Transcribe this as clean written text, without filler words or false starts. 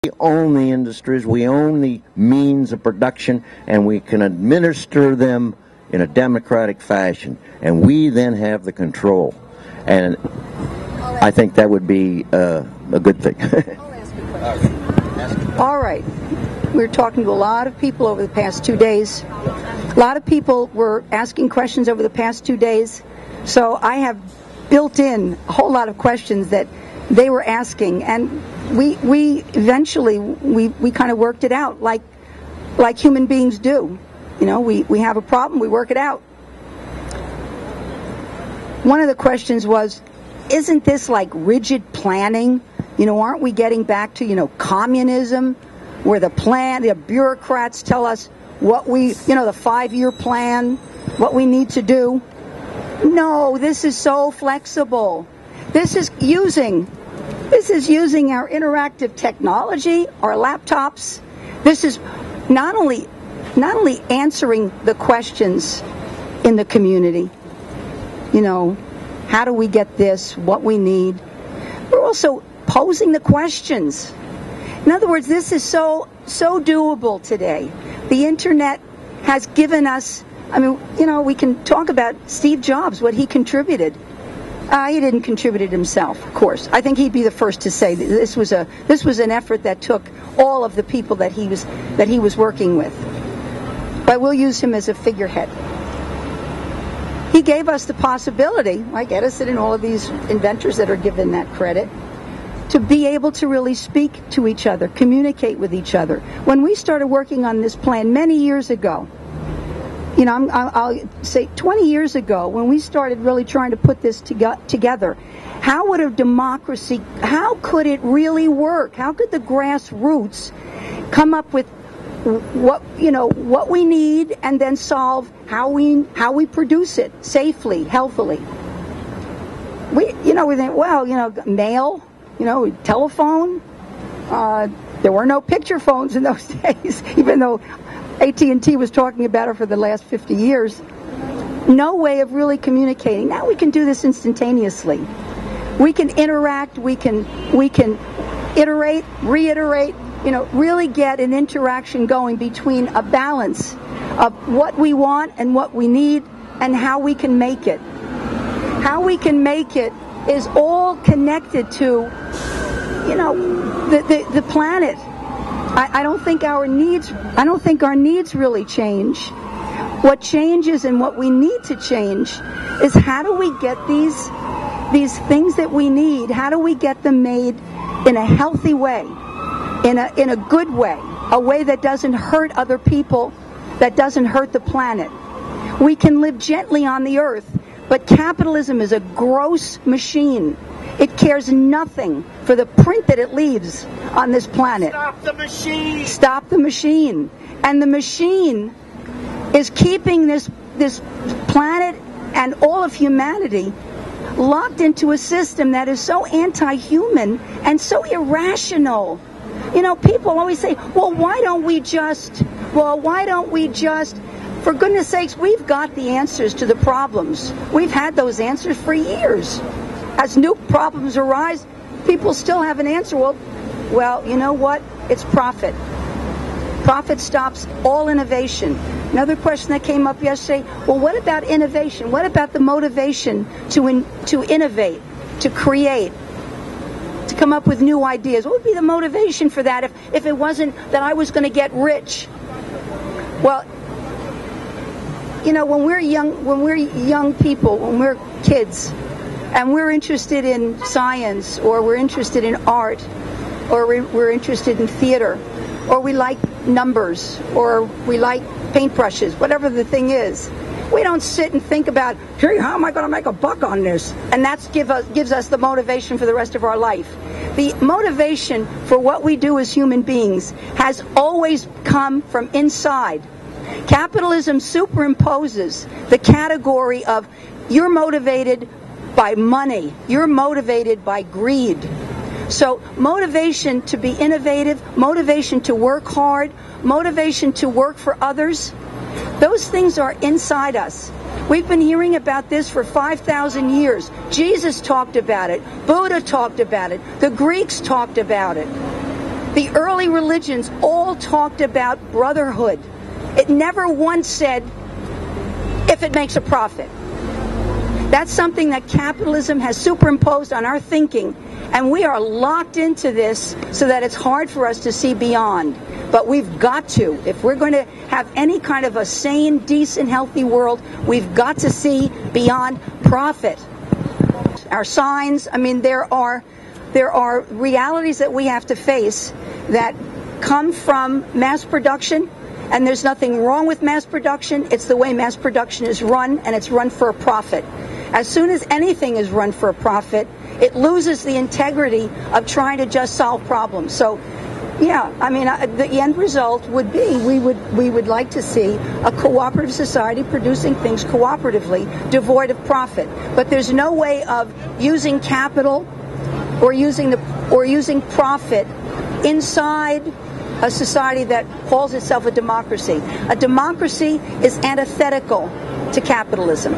We own the industries, we own the means of production, and we can administer them in a democratic fashion. And we then have the control. And I think that would be a good thing. All right. We're talking to a lot of people over the past 2 days. A lot of people were asking questions over the past 2 days. So I have built in a whole lot of questions that they were asking. And we eventually kind of worked it out like human beings do. You know, we have a problem, we work it out. One of the questions was, isn't this like rigid planning? You know, aren't we getting back to, communism, where the bureaucrats tell us what the 5-year plan, what we need to do? No, this is so flexible. This is using our interactive technology, our laptops. This is not only answering the questions in the community, how do we get this, what we need? We're also posing the questions. In other words, this is so doable today. The internet has given us, we can talk about Steve Jobs, what he contributed. He didn't contribute it himself, of course. I think he'd be the first to say that this was an effort that took all of the people that he was working with. But we'll use him as a figurehead. He gave us the possibility, like Edison and all of these inventors that are given that credit, to be able to really speak to each other, communicate with each other. When we started working on this plan many years ago, I'll say 20 years ago, when we started really trying to put this together, how would a democracy, how could it really work? How could the grassroots come up with what we need and then solve how we produce it safely, healthily? We think, mail, telephone. There were no picture phones in those days, even though AT&T was talking about it for the last 50 years. No way of really communicating. Now we can do this instantaneously. We can interact, we can iterate, reiterate, really get an interaction going between a balance of what we want and what we need and how we can make it. How we can make it is all connected to, the planet. I don't think our needs really change. What changes and what we need to change is how do we get these things that we need, how do we get them made in a healthy way, in a good way, a way that doesn't hurt other people, that doesn't hurt the planet. We can live gently on the earth, but capitalism is a gross machine. It cares nothing for the print that it leaves on this planet. Stop the machine! Stop the machine. And the machine is keeping this planet and all of humanity locked into a system that is so anti-human and so irrational. People always say, why don't we just, for goodness sakes, we've got the answers to the problems. We've had those answers for years. As new problems arise, people still have an answer. Well, you know what? It's profit. Profit stops all innovation. Another question that came up yesterday, what about innovation? What about the motivation to innovate, to create, to come up with new ideas? What would be the motivation for that if it wasn't that I was going to get rich? Well, when we're young people, when we're kids, and we're interested in science, or we're interested in art, or we're interested in theater, or we like numbers, or we like paintbrushes, whatever the thing is. We don't sit and think about, hey, how am I going to make a buck on this? And that gives us the motivation for the rest of our life. The motivation for what we do as human beings has always come from inside. Capitalism superimposes the category of you're motivated by money, you're motivated by greed. So motivation to be innovative, motivation to work hard, motivation to work for others, those things are inside us. We've been hearing about this for 5,000 years. Jesus talked about it. Buddha talked about it. The Greeks talked about it. The early religions all talked about brotherhood. It never once said, if it makes a profit. That's something that capitalism has superimposed on our thinking, and we are locked into this so that it's hard for us to see beyond. But we've got to. If we're going to have any kind of a sane, decent, healthy world, we've got to see beyond profit. Our signs, I mean, there are realities that we have to face that come from mass production, and there's nothing wrong with mass production. It's the way mass production is run, and it's run for a profit. As soon as anything is run for a profit, it loses the integrity of trying to just solve problems. So, yeah, I mean, the end result would be we would like to see a cooperative society producing things cooperatively, devoid of profit. But there's no way of using capital or using profit inside a society that calls itself a democracy. A democracy is antithetical to capitalism.